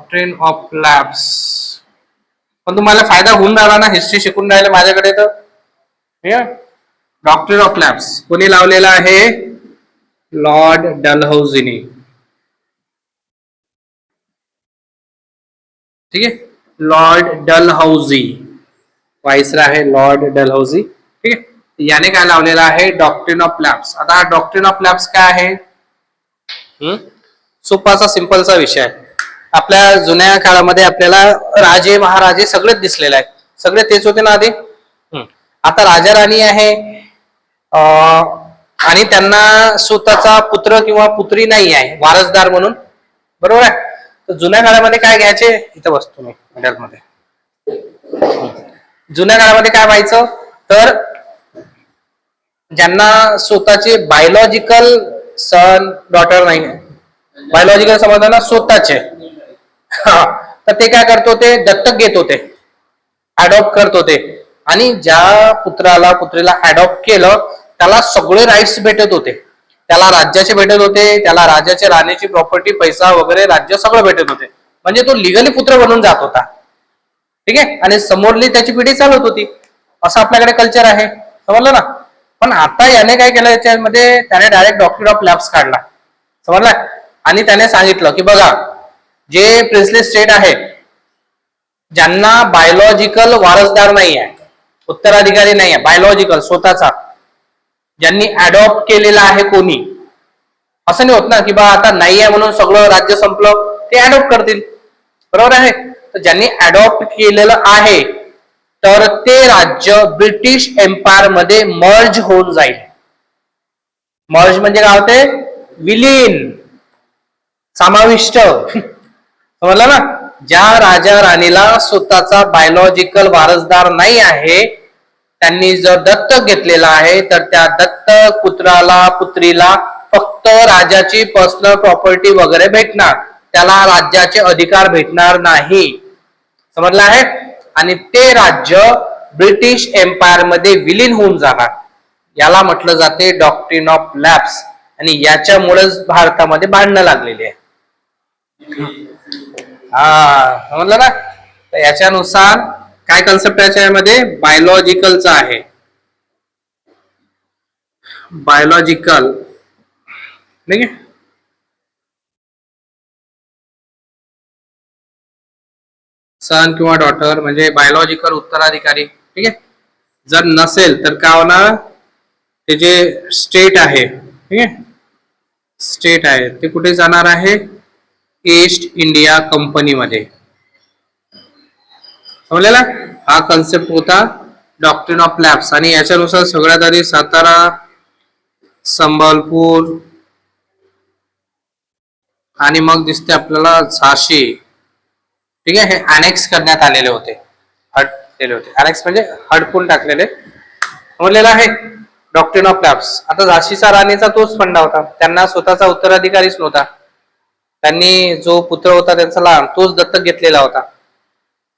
Doctrine of labs. पण तुम्हाला फायदा होऊन राहिला ना, हिस्ट्री शिकून राहिले माझ्याकडे तर. डॉक्ट्रिन ऑफ लॅब्स कोणी लावलेला आहे? लॉर्ड डलहौसीने. ठीक आहे, लॉर्ड डलहौसी व्हाईसरॉय आहे, लॉर्ड डलहौसी. ठीक आहे, याने काय लावलेला आहे? Doctrine of labs. आता हा डॉक्ट्रिन ऑफ लॅब्स काय आहे? सोपाचा सिंपलचा विषय आहे. आपल्या जुन्या काळामध्ये आपल्याला राजे महाराजे सगळेच दिसलेले आहेत, सगळे तेच होते ना आधी. आता राजा राणी आहे आणि त्यांना स्वतःचा पुत्र किंवा पुत्री नाही आहे वारसदार म्हणून, बरोबर आहे. तर जुन्या काळामध्ये काय घ्यायचे? इथं बसतो मी मध्ये. जुन्या काळामध्ये काय व्हायचं तर ज्यांना स्वतःचे बायोलॉजिकल सन डॉटर नाही, बायोलॉजिकल समजताना स्वतःचे, तर ते काय करत होते? दत्तक घेत होते, अडॉप्ट करत होते. आणि ज्या पुत्राला पुत्रीला अडॉप्ट केलं त्याला सगळे राईट्स भेटत होते, त्याला राज्याचे भेटत होते, त्याला राजाचे राहण्याची प्रॉपर्टी, पैसा वगैरे राज्य सगळं भेटत होते. म्हणजे तो लिगली पुत्र बनून जात होता. ठीक आहे, आणि समोरली त्याची पिढी चालत होती. असं आपल्याकडे कल्चर आहे, समजलं ना. पण आता याने काय केलं, याच्यामध्ये त्याने डायरेक्ट डॉक्ट्रिन ऑफ लॅब्स काढला, समजला. आणि त्याने सांगितलं की बघा, जे प्रिन्सली स्टेट आहे ज्यांना बायोलॉजिकल वारसदार नाही आहे, उत्तराधिकारी नाही आहे, बायोलॉजिकल स्वतःचा ज्यांनी अडॉप्ट केलेला आहे कोणी, असं नाही होत ना की बा आता नाही आहे म्हणून सगळं राज्य संपलं, ते अडॉप्ट करतील, बरोबर आहे. तर ज्यांनी अडॉप्ट केलेलं आहे तर ते राज्य ब्रिटिश एम्पायर मध्ये मर्ज होऊन जाईल. मर्ज म्हणजे काय होते? विलीन, समाविष्ट, समजलं ना. ज्या राजा राणीला स्वतःचा बायोलॉजिकल वारसदार नाही आहे त्यांनी जर दत्तक घेतलेला आहे तर त्या दत्तक पुत्राला पुत्रीला फक्त राजाची पर्सनल प्रॉपर्टी वगैरे भेटणार, त्याला राज्याचे अधिकार भेटणार नाही, समजलं आहे. आणि ते राज्य ब्रिटिश एम्पायर मध्ये विलीन होऊन जाणार. याला म्हटलं जाते डॉक्ट्रिन ऑफ लॅब्स. आणि याच्यामुळेच भारतामध्ये भांडणं लागलेली आहे. समजलं ना. तर याच्यानुसार काय कन्सेप्ट याच्यामध्ये? बायोलॉजिकलचा आहे, बायोलॉजिकल, ठीक आहे. सन किंवा डॉटर म्हणजे बायोलॉजिकल उत्तराधिकारी, ठीक आहे. जर नसेल तर काय होणार? ते जे स्टेट आहे, ठीक आहे, स्टेट आहे ते कुठे जाणार आहे? ईस्ट इंडिया कंपनीमध्ये, समजलेला. हा कन्सेप्ट होता डॉक्ट्रिन ऑफ लॅब्स. आणि याच्यानुसार सगळ्यात आधी सातारा, संबलपूर आणि मग दिसते आपल्याला झाशी, ठीक आहे, हे अनेक्स करण्यात आलेले होते, हटलेले होते. अनेक्स म्हणजे हडपून टाकलेले, समजलेला आहे डॉक्ट्रिन ऑफ लॅब्स. आता झाशीचा राणीचा तोच फंडा होता, त्यांना स्वतःचा उत्तराधिकारीच नव्हता, त्यांनी जो पुत्र होता त्यांचा लहान तोच दत्तक घेतलेला होता,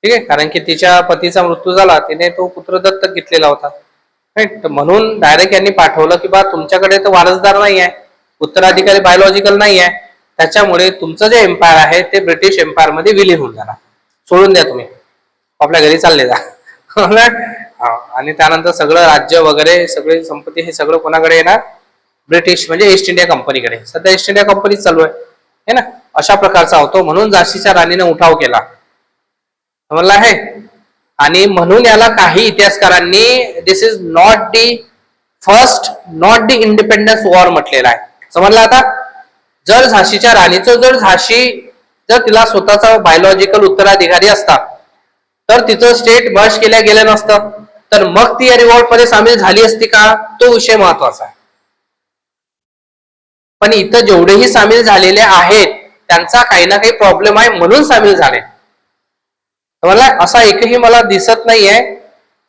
ठीक आहे. कारण की तिच्या पतीचा मृत्यू झाला, तिने तो पुत्र दत्तक घेतलेला होता, राईट. म्हणून डायरेक्ट यांनी पाठवलं की बा तुमच्याकडे तर वारसदार नाही आहे, उत्तराधिकारी बायोलॉजिकल नाही आहे, त्याच्यामुळे तुमचं जे एम्पायर आहे ते ब्रिटिश एम्पायर मध्ये विलीन होऊन जाणार, सोडून द्या, तुम्ही आपल्या घरी चालले जा. आणि त्यानंतर सगळं राज्य वगैरे सगळी संपत्ती हे सगळं कोणाकडे येणार? ब्रिटिश म्हणजे ईस्ट इंडिया कंपनीकडे. सध्या ईस्ट इंडिया कंपनी चालू आहे ना. अशा प्रकारचा होतो. म्हणून झाशीच्या राणीने उठाव केला, समजलं आहे. आणि म्हणून याला काही इतिहासकारांनी this is not the first, not the independence war म्हटलेला आहे, समजलं. आता जर झाशीच्या राणीचं जर तिला स्वतःचा बायोलॉजिकल उत्तराधिकारी असता तर तिचं स्टेट मर्ज केल्या गेलं नसतं, तर मग ती या रिवॉल्ट मध्ये सामील झाली असती का? तो विषय महत्वाचा आहे. पण इथं जेवढेही सामील झालेले आहेत त्यांचा काही ना काही प्रॉब्लेम आहे म्हणून सामील झाले, मला असा एकही मला दिसत नाहीये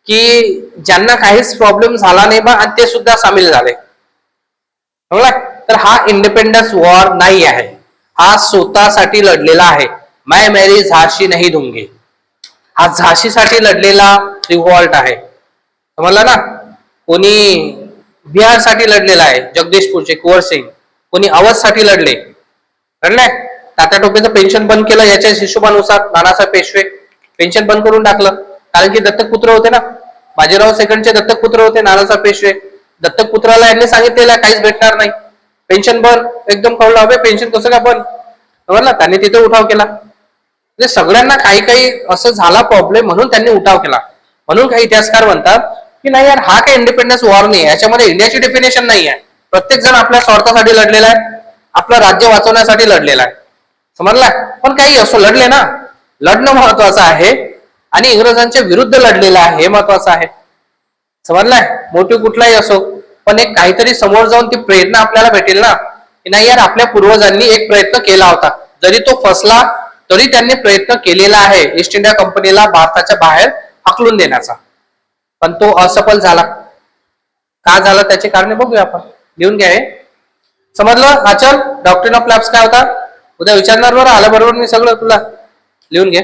की ज्यांना काहीच प्रॉब्लेम झाला नाही बा आणि ते सुद्धा सामील झाले, तर हा इंडिपेंडन्स वॉर नाही आहे, हा स्वतःसाठी लढलेला आहे. मैं मेरी झाशी नहीं दूंगी, हा झाशीसाठी लढलेला रिव्हॉल्ट आहे, समजला ना. कोणी बिहारसाठी लढलेला आहे, जगदीशपूरचे कुंवर सिंग, कोणी अवधसाठी लढले, तात्या टोपेचं पेन्शन बंद केलं याच्या हिशोबानुसार नानासाहेब पेशवे पेन्शन बंद करून टाकलं, कारण की दत्तक पुत्र होते ना, बाजीराव सेकंडचे दत्तक पुत्र होते नानासाहेब पेशवे. दत्तक पुत्राला यांनी सांगितलेलं काहीच भेटणार नाही, पेन्शन बंद, एकदम कळलं हवे पेन्शन कसं का बंद, बरोबर ना, त्यांनी तिथे उठाव केला. म्हणजे सगळ्यांना काही काही असं झाला प्रॉब्लेम म्हणून त्यांनी उठाव केला. म्हणून काही इतिहासकार म्हणतात की नाही यार हा काही इंडिपेंडन्स वॉर नाही, याच्यामध्ये इंडियाची डेफिनेशन नाही आहे. प्रत्येक जण आपल्या स्वार्थासाठी लढलेला आहे, आपलं राज्य वाचवण्यासाठी लढलेला आहे, समजला. पण काही असो लढले ना, लढणं महत्वाचं आहे आणि इंग्रजांच्या विरुद्ध लढलेलं आहे हे महत्वाचं आहे, समजलाय. मोटिव्ह कुठलाही असो, पण एक काहीतरी समोर जाऊन ती प्रेरणा आपल्याला भेटेल ना, की नाही यार आपल्या पूर्वजांनी एक प्रयत्न केला होता, जरी तो फसला तरी त्यांनी प्रयत्न केलेला आहे ईस्ट इंडिया कंपनीला भारताच्या बाहेर हाकलून देण्याचा, पण तो असफल झाला. का झाला त्याची कारणे बघूया आपण, लिहून घ्या हे. समजलं. हा चल, डॉक्ट्रिन ऑफ लॅप्स काय होता उद्या विचारणार बरं, आलं बरोबर मी सगळं तुला लिहून घे.